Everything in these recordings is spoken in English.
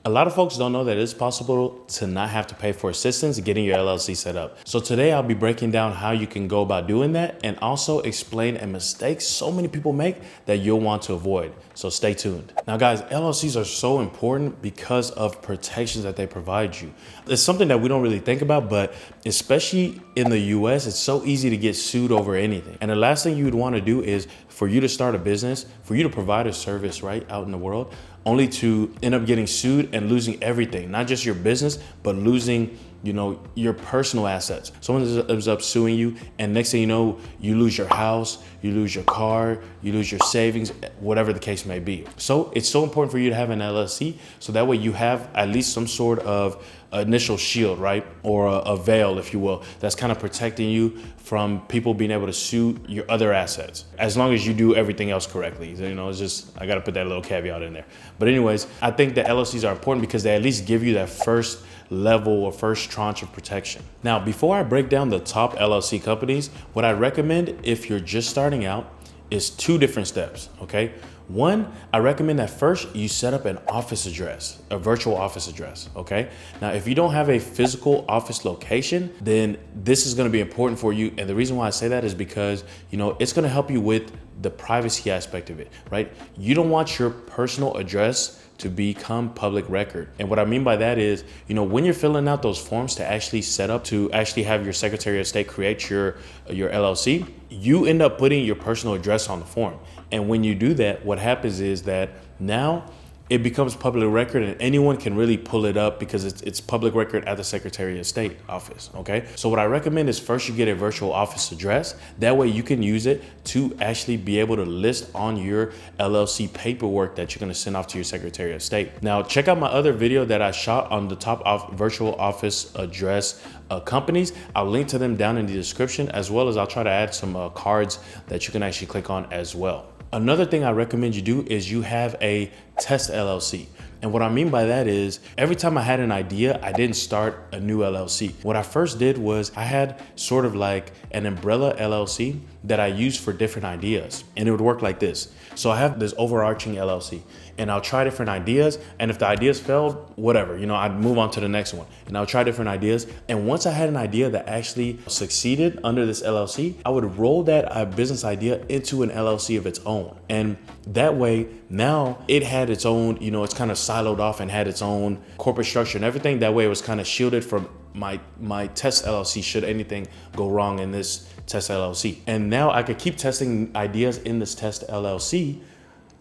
A lot of folks don't know that it's possible to not have to pay for assistance getting your LLC set up. So today I'll be breaking down how you can go about doing that and also explain a mistake so many people make that you'll want to avoid. So stay tuned. Now guys, LLCs are so important because of protections that they provide you. It's something that we don't really think about, but especially in the US, it's so easy to get sued over anything. And the last thing you would want to do is for you to start a business, for you to provide a service right out in the world, only to end up getting sued and losing everything, not just your business, but losing, your personal assets. Someone ends up suing you, and next thing you know, you lose your house, you lose your car, you lose your savings, whatever the case may be. So it's so important for you to have an LLC, so that way you have at least some sort of initial shield, right? Or a veil, if you will, that's kind of protecting you from people being able to sue your other assets, as long as you do everything else correctly. It's just, I got to put that little caveat in there. But anyways, I think that LLCs are important because they at least give you that first level or first tranche of protection. Now, before I break down the top LLC companies, what I recommend if you're just starting out is two different steps, okay? One, I recommend that first you set up an office address, a virtual office address, okay? Now, if you don't have a physical office location, then this is gonna be important for you. And the reason why I say that is because, it's gonna help you with the privacy aspect of it, right? You don't want your personal address to become public record. And what I mean by that is, when you're filling out those forms to actually set up, to actually have your Secretary of State create your LLC, you end up putting your personal address on the form. And when you do that, what happens is that now it becomes public record and anyone can really pull it up because it's public record at the Secretary of State office, okay? So what I recommend is first you get a virtual office address. That way you can use it to actually be able to list on your LLC paperwork that you're gonna send off to your Secretary of State. Now check out my other video that I shot on the top virtual office address companies. I'll link to them down in the description, as well as I'll try to add some cards that you can actually click on as well. Another thing I recommend you do is you have a test LLC. And what I mean by that is every time I had an idea, I didn't start a new LLC. What I first did was I had sort of like an umbrella LLC that I used for different ideas. And it would work like this. So I have this overarching LLC and I'll try different ideas. And if the ideas failed, whatever, I'd move on to the next one and I'll try different ideas. And once I had an idea that actually succeeded under this LLC, I would roll that business idea into an LLC of its own. And that way, now it had its own, it's kind of siloed off and had its own corporate structure and everything. That way it was kind of shielded from my test LLC should anything go wrong in this test LLC. And now I could keep testing ideas in this test LLC,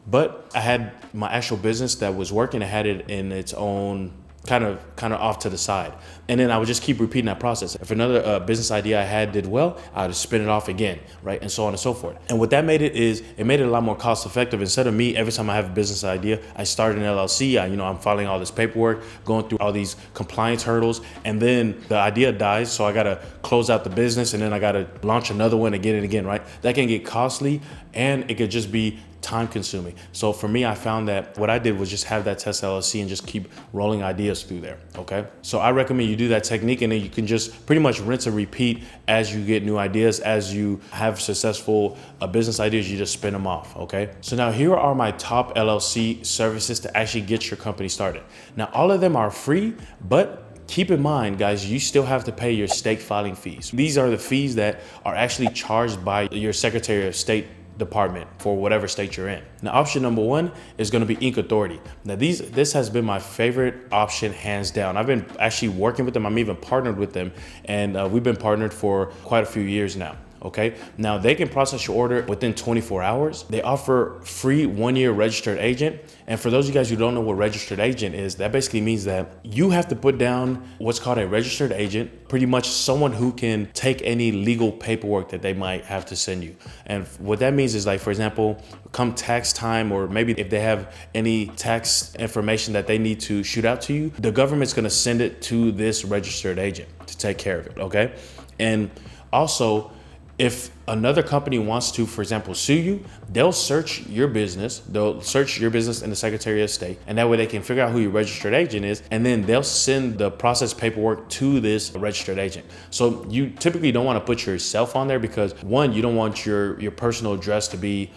but I had my actual business that was working. I had it in its own kind of off to the side. And then I would just keep repeating that process. If another business idea I had did well, I would spin it off again, right? And so on and so forth. And what that made it is, it made it a lot more cost effective. Instead of me, every time I have a business idea, I start an LLC, I'm filing all this paperwork, going through all these compliance hurdles, and then the idea dies. So I gotta close out the business and then I gotta launch another one again and again, right? That can get costly and it could just be time consuming. So for me, I found that what I did was just have that test LLC and just keep rolling ideas through there, okay? So I recommend you do that technique and then you can just pretty much rinse and repeat as you get new ideas. As you have successful business ideas, you just spin them off, okay? So now here are my top LLC services to actually get your company started. Now all of them are free, but keep in mind, guys, you still have to pay your state filing fees. These are the fees that are actually charged by your Secretary of State department for whatever state you're in. Now, option number one is going to be Inc. Authority. Now, this has been my favorite option, hands down. I've been actually working with them. I'm even partnered with them, and we've been partnered for quite a few years now. Okay, now they can process your order within 24 hours. They offer free 1-year registered agent. And for those of you guys who don't know what registered agent is, that basically means that you have to put down what's called a registered agent, pretty much someone who can take any legal paperwork that they might have to send you. And what that means is, like, for example, come tax time, or maybe if they have any tax information that they need to shoot out to you, the government's gonna send it to this registered agent to take care of it, okay? And also, if another company wants to, for example, sue you, they'll search your business. They'll search your business in the Secretary of State, and that way they can figure out who your registered agent is, and then they'll send the process paperwork to this registered agent. So you typically don't want to put yourself on there because, one, you don't want your personal address to be,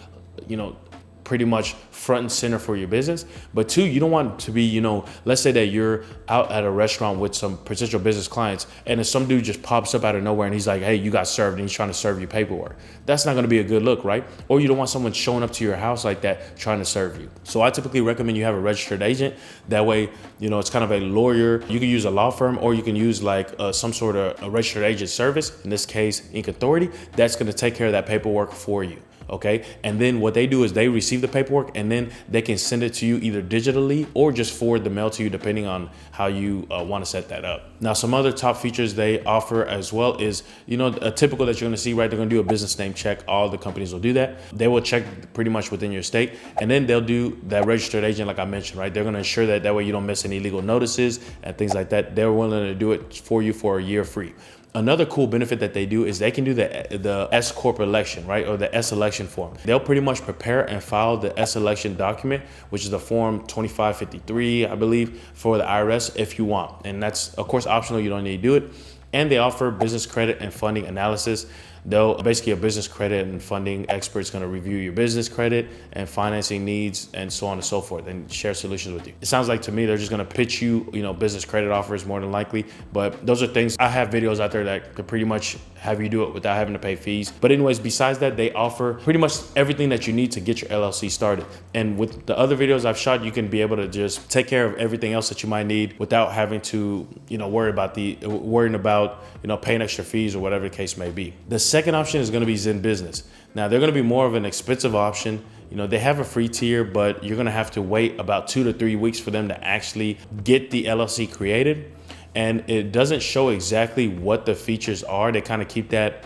pretty much front and center for your business. But two, you don't want to be, let's say that you're out at a restaurant with some potential business clients and then some dude just pops up out of nowhere and he's like, hey, you got served, and he's trying to serve you paperwork. That's not going to be a good look, right? Or you don't want someone showing up to your house like that trying to serve you. So I typically recommend you have a registered agent. That way, it's kind of a lawyer. You can use a law firm, or you can use like some sort of a registered agent service, in this case Inc. Authority, that's going to take care of that paperwork for you. Okay. And then what they do is they receive the paperwork and then they can send it to you either digitally or just forward the mail to you, depending on how you want to set that up. Now, some other top features they offer as well is, a typical that you're going to see, right? They're going to do a business name check. All the companies will do that. They will check pretty much within your state, and then they'll do that registered agent, like I mentioned, right? They're going to ensure that way you don't miss any legal notices and things like that. They're willing to do it for you for a year free. Another cool benefit that they do is they can do the S Corp election, right? Or the S election form. They'll pretty much prepare and file the S election document, which is the form 2553, I believe, for the IRS if you want. And that's, of course, optional. You don't need to do it. And they offer business credit and funding analysis. Basically a business credit and funding expert is going to review your business credit and financing needs and so on and so forth and share solutions with you. It sounds like to me they're just going to pitch you, business credit offers more than likely. But those are things, I have videos out there that could pretty much have you do it without having to pay fees. But anyways, besides that, they offer pretty much everything that you need to get your LLC started. And with the other videos I've shot, you can be able to just take care of everything else that you might need without having to, worrying about paying extra fees or whatever the case may be. The second option is going to be Zen Business. Now, they're going to be more of an expensive option. They have a free tier, but you're going to have to wait about 2 to 3 weeks for them to actually get the LLC created. And it doesn't show exactly what the features are. They kind of keep that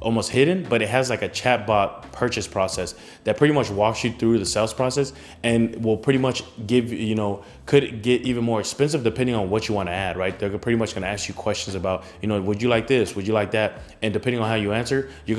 almost hidden, but it has like a chatbot purchase process that pretty much walks you through the sales process and will pretty much give, could get even more expensive depending on what you want to add, right? They're pretty much going to ask you questions about, would you like this? Would you like that? And depending on how you answer, they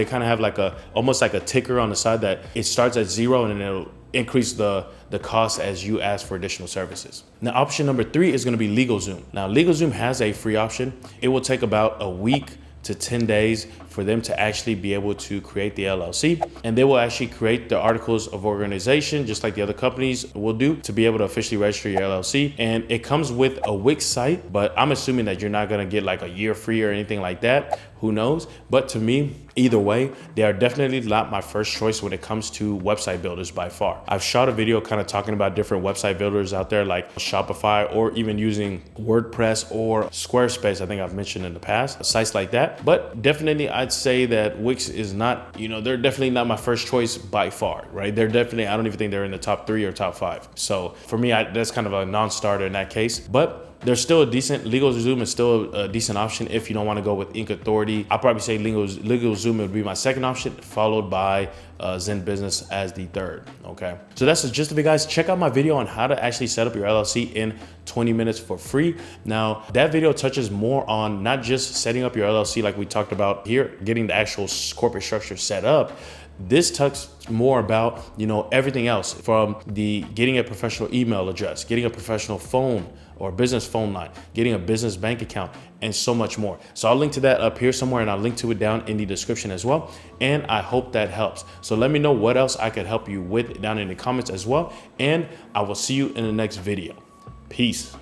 kind of have like almost like a ticker on the side that it starts at 0 and then it'll increase the cost as you ask for additional services. Now, option number 3 is going to be LegalZoom. Now, LegalZoom has a free option. It will take about a week to 10 days for them to actually be able to create the LLC. And they will actually create the articles of organization, just like the other companies will do, to be able to officially register your LLC. And it comes with a Wix site, but I'm assuming that you're not gonna get like a year free or anything like that. Who knows? But to me, either way, they are definitely not my first choice when it comes to website builders by far. I've shot a video kind of talking about different website builders out there like Shopify, or even using WordPress or Squarespace. I think I've mentioned in the past, sites like that. But definitely I'd say that Wix is not, they're definitely not my first choice by far, right? They're definitely, I don't even think they're in the top 3 or top 5. So for me, that's kind of a non-starter in that case. But there's still a decent, LegalZoom is still a decent option if you don't want to go with Inc. Authority. I'll probably say LegalZoom would be my second option, followed by Zen Business as the third. Okay, so that's the gist of it, guys. Check out my video on how to actually set up your LLC in 20 minutes for free. Now, that video touches more on not just setting up your LLC like we talked about here, getting the actual corporate structure set up. This talks more about, everything else, from the getting a professional email address, getting a professional phone or business phone line, getting a business bank account, and so much more. So I'll link to that up here somewhere, and I'll link to it down in the description as well. And I hope that helps. So let me know what else I could help you with down in the comments as well. And I will see you in the next video. Peace.